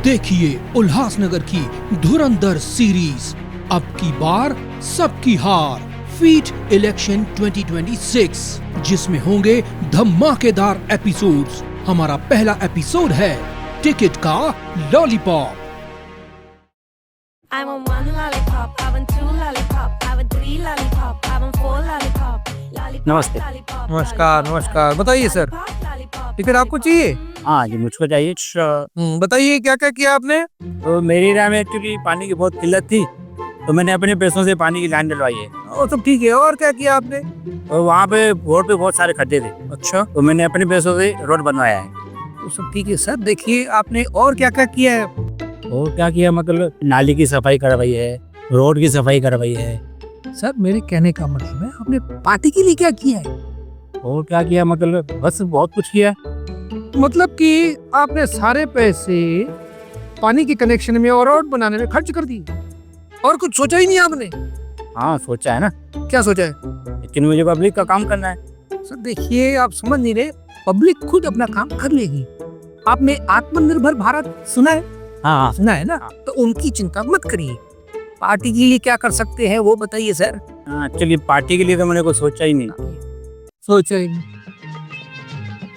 देखिए उल्लासनगर की धुरंधर सीरीज अब की बार सबकी हार फीट इलेक्शन 2026, जिसमें होंगे धमाकेदार एपिसोड्स। हमारा पहला एपिसोड है टिकट का lollipop. I want one lollipop, I want two lollipop, I want three lollipop, I want four lollipop. नमस्ते। नमस्कार नमस्कार। बताइए सर, टिकट आपको चाहिए? हाँ जी, मुझको चाहिए। बताइए क्या क्या किया आपने? तो मेरी राय में एक्चुअली पानी की बहुत किल्लत थी, तो मैंने अपने पैसों से पानी की लाइन डलवाई है। वो सब ठीक है, और क्या किया आपने? और वहाँ पे रोड पे बहुत सारे खड्डे थे, अच्छा, तो मैंने अपने पैसों से रोड बनवाया है। वो सब ठीक है सर। देखिए आपने और क्या क्या किया है? और क्या किया, मतलब नाली की सफाई करवाई है, रोड की सफाई करवाई है। सर मेरे कहने का मतलब है आपने पार्टी के लिए क्या किया है? और क्या किया, मतलब बस बहुत कुछ किया। मतलब कि आपने सारे पैसे पानी के कनेक्शन में और रोड बनाने में खर्च कर दिए और कुछ सोचा ही नहीं आपने? हाँ सोचा है ना। क्या सोचा है? लेकिन मुझे पब्लिक का काम करना है। सर देखिए, आप समझ नहीं रहे, पब्लिक खुद अपना काम कर लेगी। आपने आत्मनिर्भर भारत सुना है? हाँ सुना है ना? तो उनकी चिंता मत करिए। पार्टी के लिए क्या कर सकते हैं वो बताइए सर। हाँ, चलिए पार्टी के लिए तो मैंने कुछ सोचा ही नहीं। सोचा ही नहीं।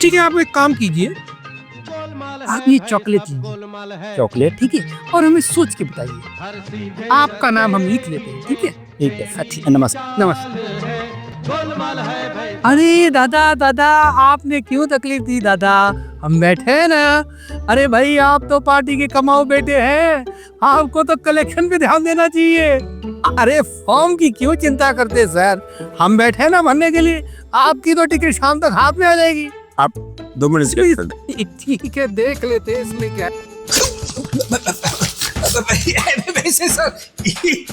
ठीक है, आप एक काम कीजिए, आप ये चॉकलेट लीजिए, चॉकलेट? ठीक है, और हमें सोच के बताइए। आपका नाम हम लिख लेते हैं, ठीक है? ठीक है, ठीक है। नमस्ते। नमस्ते। अरे दादा दादा, आपने क्यों तकलीफ दी दादा? हम बैठे हैं ना। अरे भाई, आप तो पार्टी के कमाओ बेटे हैं, आपको तो कलेक्शन पे ध्यान देना चाहिए। अरे फॉर्म की क्यों चिंता करते सर, हम बैठे हैं ना भरने के लिए। आपकी तो टिकट शाम तक हाथ में आ जाएगी। आप 2 मिनट से ठीक है, देख लेते हैं इसमें क्या। वैसे सर ये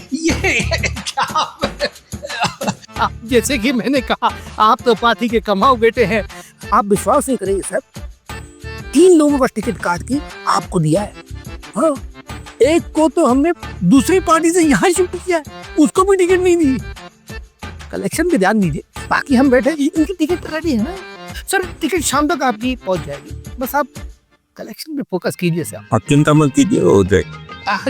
क्या, जैसे कि मैंने कहा, आप तो पार्टी के कमाओ बेटे हैं। आप विश्वास नहीं करेंगे सर, 3 लोगों का टिकट काट के आपको दिया है। हाँ, एक को तो हमने दूसरी पार्टी से यहाँ शिफ्ट किया है, उसको भी टिकट नहीं दी। कलेक्शन पे ध्यान दीजिए, बाकी हम बैठे, इनकी टिकट रेडी है ना सर। टिकट शाम तक आपकी पहुंच जाएगी, बस आप कलेक्शन पे फोकस कीजिए सर। आप चिंता मत कीजिए, हो जाएगा।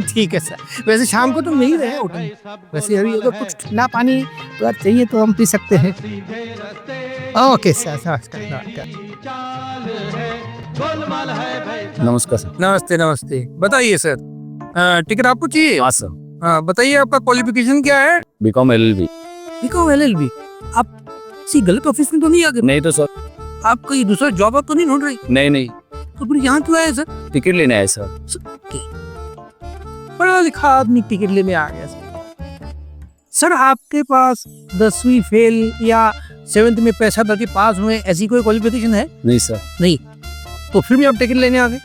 ठीक है सर। वैसे शाम को तो मिल ही रहे हैं होटल में। वैसे अभी अगर कुछ ठंडा पानी तो आप चाहिए तो हम पी सकते हैं। ओके सर, नमस्कार सर। नमस्ते नमस्ते। बताइए सर, टिकट आपको चाहिए? हाँ सर। हाँ बताइए, आपका क्वालिफिकेशन क्या है? B Com LLB. B Com LLB. आप किसी गलत ऑफिस में तो नहीं आ गए? नहीं तो सर। आप कोई दूसरा जॉब तो नहीं ढूंढ रही? नहीं, तो फिर यहाँ क्यों आए सर? टिकट लेने आए सर। पढ़ा लिखा आदमी टिकट लेने आ गया सर। आपके पास 10वीं फेल या 7th में पैसा भर के पास हुए ऐसी कोई क्वालिफिकेशन है? नहीं सर। नहीं, तो फिर भी आप टिकट लेने आ गए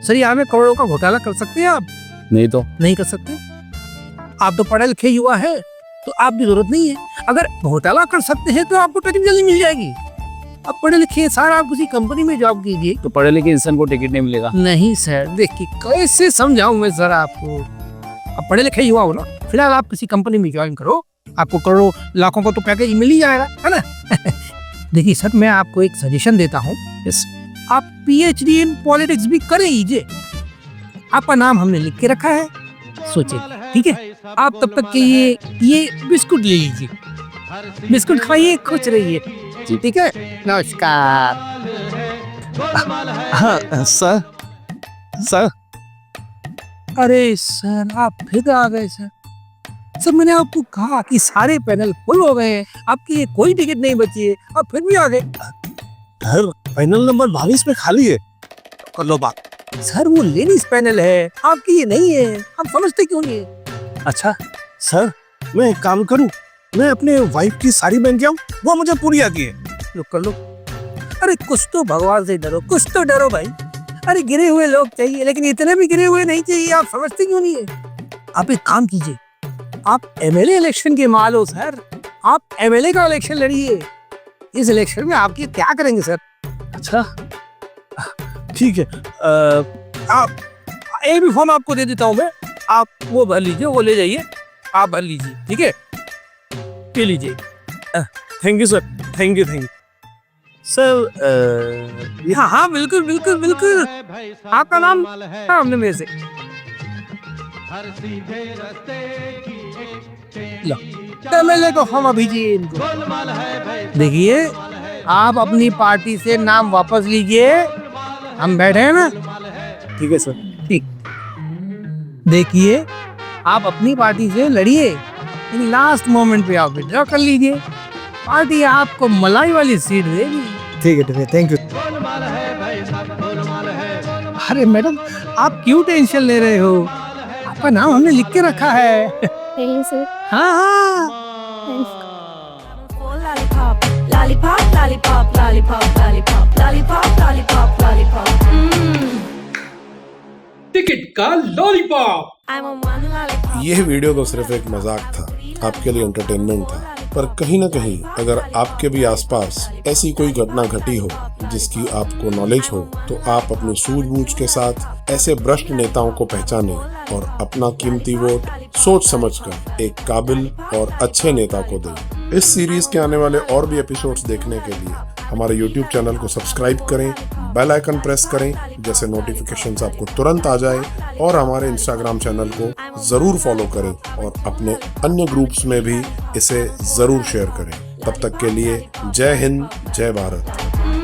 सर। यहाँ में करोड़ों का घोटाला कर सकते हैं आप? नहीं तो नहीं कर सकते। आप तो पढ़े लिखे युवा है, तो आपकी जरूरत नहीं है। अगर घोटाला कर सकते हैं तो आपको टिकट जल्दी मिल जाएगी। अब पढ़े लिखे सर, आप किसी कंपनी में जॉब कीजिए। तो पढ़े लिखे इंसान को टिकट नहीं मिलेगा? नहीं सर, देखिए कैसे समझाऊं मैं सर आपको। अब पढ़े लिखे युवा हो ना, फिलहाल आप किसी कंपनी में ज्वाइन करो, आपको करोड़ों लाखों का तो पैकेज मिल ही जाएगा, है ना? देखिए सर, मैं आपको एक सजेशन देता हूँ। आप PhD इन पॉलिटिक्स भी कर लीजिए। आपका नाम हमने लिख के रखा है, सोचिए, ठीक है? आप तब तक के ये बिस्कुट ले लीजिए, बिस्कुट खाइए, खुश रहिए, ठीक है? नमस्कार। हाँ सर। अरे सर, आप फिर आ गए सर। सर मैंने आपको कहा कि सारे पैनल फुल हो गए हैं, आपकी ये कोई टिकट नहीं बची है, आप फिर भी आ गए। सर फाइनल नंबर 22 में खाली है, कर लो बात। सर वो लेडीज पैनल है, आपकी ये नहीं है, आप समझते क्यों नहीं? अच्छा सर, मैं एक काम करूं, मैं अपने वाइफ की सारी बहन के आऊं, वो मुझे पूरी आती है। लो कर लो। अरे कुछ तो भगवान से डरो, कुछ तो डरो भाई। अरे गिरे हुए लोग चाहिए, लेकिन इतने भी गिरे हुए नहीं चाहिए, आप समझते क्यों नहीं है? आप एक काम कीजिए, आप MLA इलेक्शन के माल हो सर, आप MLA का इलेक्शन लड़िए। इस इलेक्शन में आपकी क्या करेंगे सर? अच्छा ठीक है, आप एक भी फॉर्म आपको दे देता हूँ मैं, आप वो भर लीजिए, वो ले जाइए, आप भर लीजिए, ठीक है? पी लीजिए। Thank you sir, thank you. Sir हाँ हाँ बिल्कुल बिल्कुल बिल्कुल। आपका नाम हमने में से MLA को हम अभिजीत इनको। देखिए आप अपनी पार्टी से नाम वापस लीजिए, हम बैठे हैं ना। ठीक है सर। ठीक, देखिए आप अपनी पार्टी से लड़िए, इन लास्ट मोमेंट पे आप विड्रॉ कर लीजिए, पार्टी आपको मलाई वाली सीट देगी। ठीक है थैंक यू। अरे मैडम आप क्यों टेंशन ले रहे हो, आपका नाम हमने लिख के रखा है। sir. हाँ हाँ Four lollipop, lollipop, lollipop, lollipop, lollipop, lollipop, lollipop, lollipop. Ticket का lollipop. I'm on one lollipop. यह वीडियो तो सिर्फ एक मजाक था, आपके लिए एंटरटेनमेंट था, पर कहीं ना कहीं अगर आपके भी आसपास ऐसी कोई घटना घटी हो जिसकी आपको नॉलेज हो, तो आप अपनी सूझबूझ के साथ ऐसे भ्रष्ट नेताओं को पहचानें और अपना कीमती वोट सोच समझकर एक काबिल और अच्छे नेता को दें। इस सीरीज के आने वाले और भी एपिसोड्स देखने के लिए हमारे YouTube चैनल को सब्सक्राइब करें, बेल आइकन प्रेस करें जैसे नोटिफिकेशंस आपको तुरंत आ जाए, और हमारे इंस्टाग्राम चैनल को जरूर फॉलो करें और अपने अन्य ग्रुप्स में भी इसे जरूर शेयर करें। तब तक के लिए जय हिंद, जय भारत।